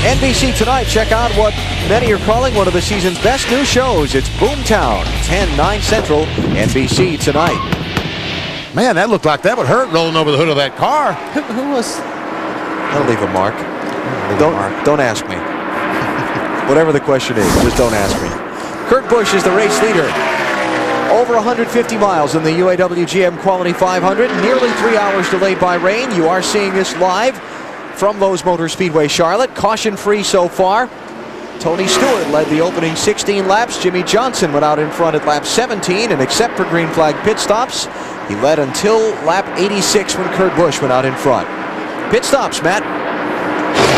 NBC tonight, check out what many are calling one of the season's best new shows. It's Boomtown, 10, 9 Central, NBC tonight. Man, that looked like that would hurt rolling over the hood of that car. Who was... I'll leave a mark. Don't ask me. Whatever the question is, just don't ask me. Kurt Busch is the race leader. Over 150 miles in the UAW GM Quality 500, nearly 3 hours delayed by rain. You are seeing this live from Lowe's Motor Speedway, Charlotte. Caution-free so far. Tony Stewart led the opening 16 laps. Jimmy Johnson went out in front at lap 17, and except for green flag pit stops, he led until lap 86 when Kurt Busch went out in front. Pit stops, Matt.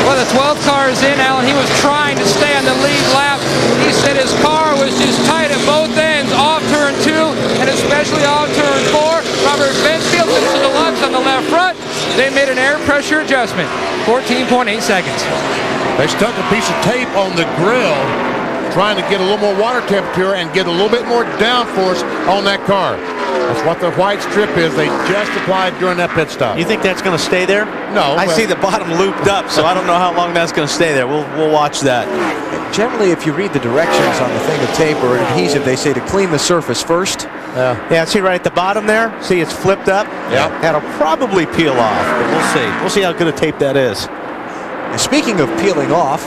Well, the 12th car is in, Alan. He was trying to stay on the lead lap. He said his car was just tight at both ends, off turn 2 and especially off turn 4. Robert Bensfield was to the left on the left front. They made an air pressure adjustment, 14.8 seconds. They stuck a piece of tape on the grill, trying to get a little more water temperature and get a little bit more downforce on that car. That's what the white strip is. They just applied during that pit stop. You think that's going to stay there? No. I see the bottom looped up, so I don't know how long that's going to stay there. We'll watch that. Generally, if you read the directions on the thing of tape or an adhesive, they say to clean the surface first. Yeah, see right at the bottom there? See, it's flipped up? Yeah. That'll probably peel off, but we'll see. We'll see how good a tape that is. And speaking of peeling off,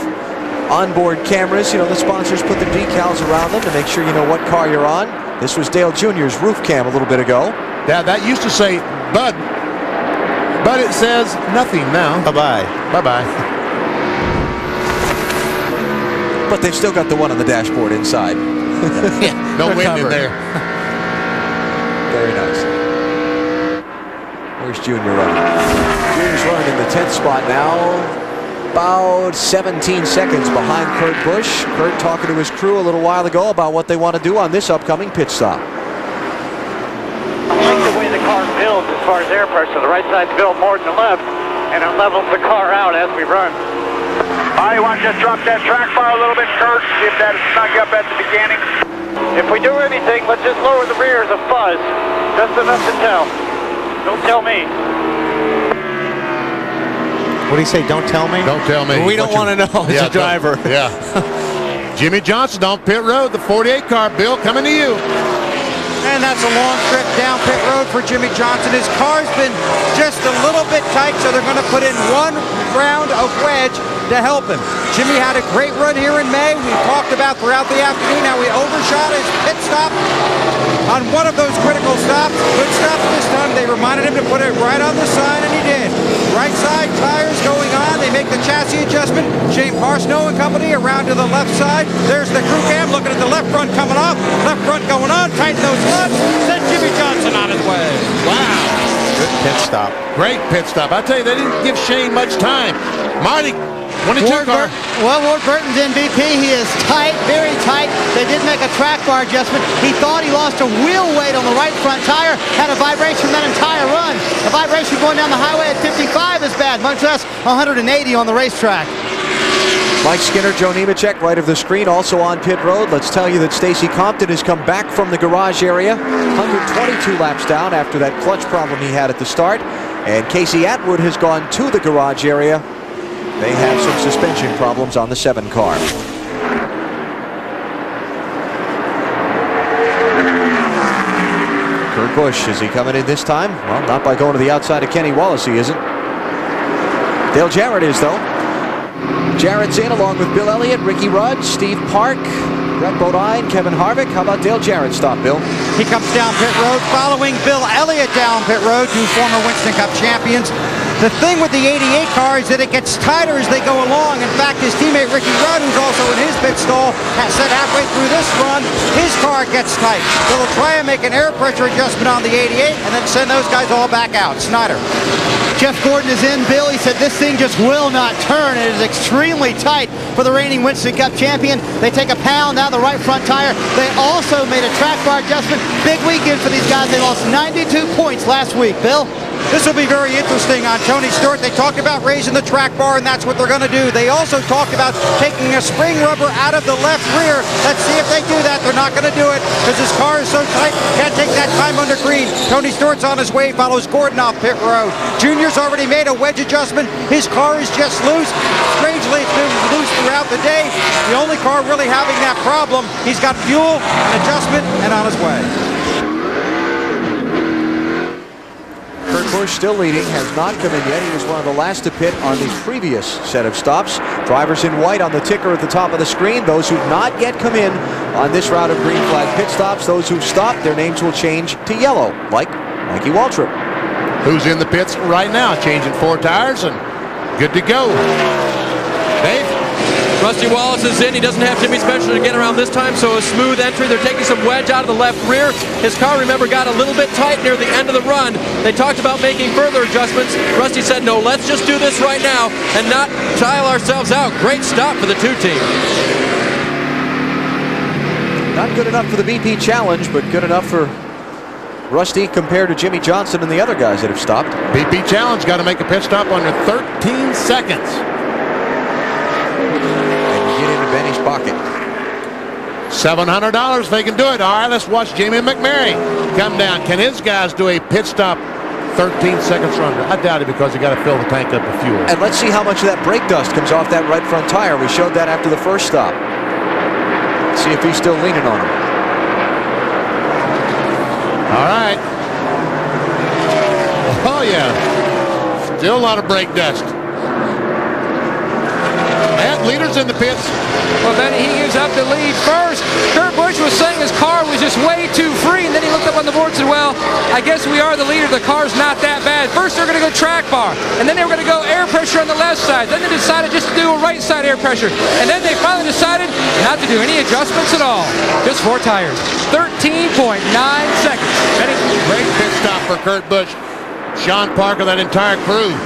onboard cameras, you know, the sponsors put the decals around them to make sure you know what car you're on. This was Dale Jr.'s roof cam a little bit ago. Yeah, that used to say Bud, but it says nothing now. Bye-bye. Bye-bye. But they've still got the one on the dashboard inside. Yeah, no wind in there. Very nice. Where's Junior running? Junior's running in the 10th spot now. About 17 seconds behind Kurt Busch. Kurt talking to his crew a little while ago about what they want to do on this upcoming pit stop. I like the way the car builds as far as air pressure. The right side's built more than the left, and it levels the car out as we run. All right, you want to just drop that track bar a little bit, Kurt? See if that snuck up at the beginning. If we do anything, let's just lower the rears a fuzz. Just enough to tell. Don't tell me. What do you say? Don't tell me? Don't tell me. We don't want to know as a driver. Yeah. Jimmy Johnson on pit road, the 48 car. Bill, coming to you. And that's a long trip down pit road for Jimmy Johnson. His car's been just a little bit tight, so they're going to put in one round of wedge to help him. Jimmy had a great run here in May. We talked about throughout the afternoon how he overshot his pit stop on one of those critical stops. Good stop this time. They reminded him to put it right on the side, and he did. Right side tires going on. They make the chassis adjustment. Shane Parsnow and company around to the left side. There's the crew cam looking at the left front coming off. Left front going on. Tighten those nuts. Send Jimmy Johnson on his way. Wow. Good pit stop. Great pit stop. I tell you, they didn't give Shane much time. Marty, 22 car. Ward Burton's MVP. He is tight, very tight. They did make a track bar adjustment. He thought he lost a wheel weight on the right front tire. Had a vibration that entire run. The vibration going down the highway at 55 is bad, much less 180 on the racetrack. Mike Skinner, Joe Nemechek, right of the screen, also on pit road. Let's tell you that Stacy Compton has come back from the garage area. 122 laps down after that clutch problem he had at the start. And Casey Atwood has gone to the garage area. They have some suspension problems on the 7 car. Kurt Busch, is he coming in this time? Well, not by going to the outside of Kenny Wallace, he isn't. Dale Jarrett is, though. Jarrett's in along with Bill Elliott, Ricky Rudd, Steve Park, Brett Bodine, Kevin Harvick. How about Dale Jarrett's stop, Bill? He comes down pit road following Bill Elliott down pit road, 2 former Winston Cup champions. The thing with the 88 car is that it gets tighter as they go along. In fact, his teammate Ricky Rudd, who's also in his pit stall, has said halfway through this run, his car gets tight. So they'll try and make an air pressure adjustment on the 88 and then send those guys all back out. Snyder. Jeff Gordon is in, Bill. He said this thing just will not turn. It is extremely tight for the reigning Winston Cup champion. They take a pound out of the right front tire. They also made a track bar adjustment. Big weekend for these guys. They lost 92 points last week, Bill. This will be very interesting on Tony Stewart. They talked about raising the track bar, and that's what they're going to do. They also talked about taking a spring rubber out of the left rear. Let's see if they do that. They're not going to do it because his car is so tight, can't take that time under green. Tony Stewart's on his way, follows Gordon off pit road. Junior's already made a wedge adjustment. His car is just loose. Strangely, it's been loose throughout the day. The only car really having that problem. He's got fuel, an adjustment, and on his way. Kurt Busch still leading, has not come in yet. He was one of the last to pit on the previous set of stops. Drivers in white on the ticker at the top of the screen. Those who've not yet come in on this round of green flag pit stops. Those who've stopped, their names will change to yellow, like Mikey Waltrip. Who's in the pits right now, changing 4 tires and good to go. Dave? Rusty Wallace is in. He doesn't have Jimmy Spencer to get around this time, so a smooth entry. They're taking some wedge out of the left rear. His car, remember, got a little bit tight near the end of the run. They talked about making further adjustments. Rusty said, no, let's just do this right now and not tile ourselves out. Great stop for the 2 team. Not good enough for the BP Challenge, but good enough for Rusty compared to Jimmy Johnson and the other guys that have stopped. BP Challenge got to make a pit stop under 13 seconds. Get into Benny's pocket. $700 if they can do it. All right, let's watch Jamie McMary come down. Can his guys do a pit stop 13 seconds under? I doubt it because they got to fill the tank up with fuel. And let's see how much of that brake dust comes off that right front tire. We showed that after the first stop. See if he's still leaning on him. All right. Oh, yeah. Still a lot of brake dust. Leaders in the pits. Well, then he gives up the lead first. Kurt Busch was saying his car was just way too free, and then he looked up on the board and said, well, I guess we are the leader. The car's not that bad. First, they're going to go track bar, and then they were going to go air pressure on the left side. Then they decided just to do a right side air pressure, and then they finally decided not to do any adjustments at all. Just 4 tires. 13.9 seconds. Great pit stop for Kurt Busch. Sean Parker, that entire crew.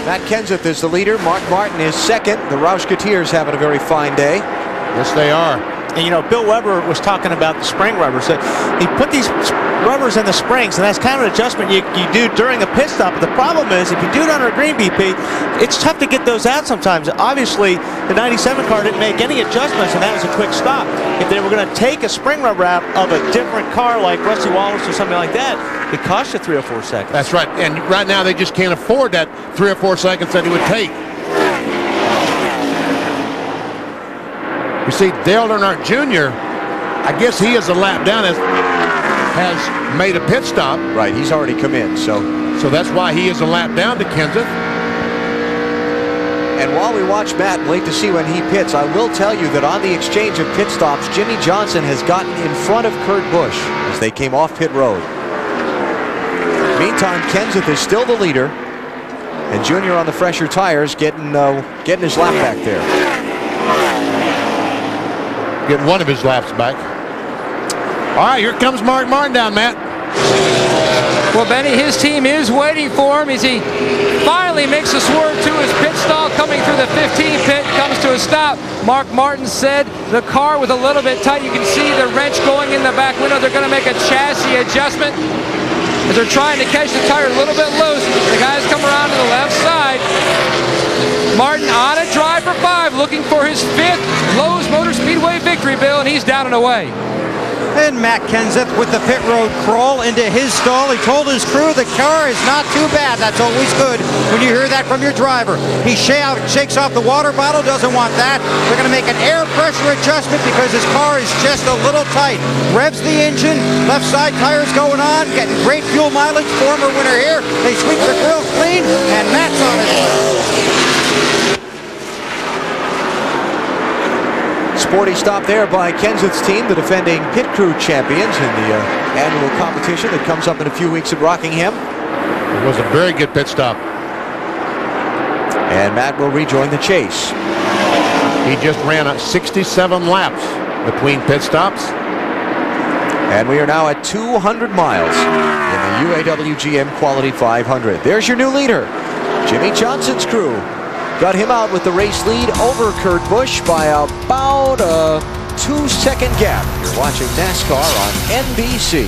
Matt Kenseth is the leader. Mark Martin is second. The Roush-Gutierrez having a very fine day. Yes, they are. And, you know, Bill Weber was talking about the spring rubbers. He put these rubbers in the springs, and that's kind of an adjustment you do during a pit stop. But the problem is, if you do it under a green BP, it's tough to get those out sometimes. Obviously, the 97 car didn't make any adjustments, and that was a quick stop. If they were going to take a spring rubber out of a different car like Rusty Wallace or something like that, it cost you 3 or 4 seconds. That's right. And right now, they just can't afford that 3 or 4 seconds that he would take. You see, Dale Earnhardt Jr., I guess he is a lap down, has made a pit stop. Right, he's already come in, so that's why he is a lap down to Kenseth. And while we watch Matt and wait to see when he pits, I will tell you that on the exchange of pit stops, Jimmy Johnson has gotten in front of Kurt Busch as they came off pit road. Meantime, Kenseth is still the leader, and Junior on the fresher tires getting his lap back there. Getting one of his laps back. All right, here comes Mark Martin down, Matt. Well, Benny, his team is waiting for him as he finally makes a swerve to his pit stall, coming through the 15 pit, comes to a stop. Mark Martin said the car was a little bit tight. You can see the wrench going in the back window. They're going to make a chassis adjustment as they're trying to catch the tire a little bit loose. The guys come around to the left side. Martin on a drive for 5, looking for his 5th Lowe's Motor Speedway victory, Bill, and he's down and away. And Matt Kenseth with the pit road crawl into his stall. He told his crew the car is not too bad. That's always good when you hear that from your driver. He shakes off the water bottle, doesn't want that. They're going to make an air pressure adjustment because his car is just a little tight. Revs the engine, left side tires going on, getting great fuel mileage. Former winner here. They sweep the grill clean, and Matt's on his way. Sporty stop there by Kenseth's team, the defending pit crew champions in the annual competition that comes up in a few weeks at Rockingham. It was a very good pit stop. And Matt will rejoin the chase. He just ran 67 laps between pit stops. And we are now at 200 miles in the UAW GM Quality 500. There's your new leader, Jimmy Johnson's crew. Got him out with the race lead over Kurt Busch by about a 2-second gap. You're watching NASCAR on NBC.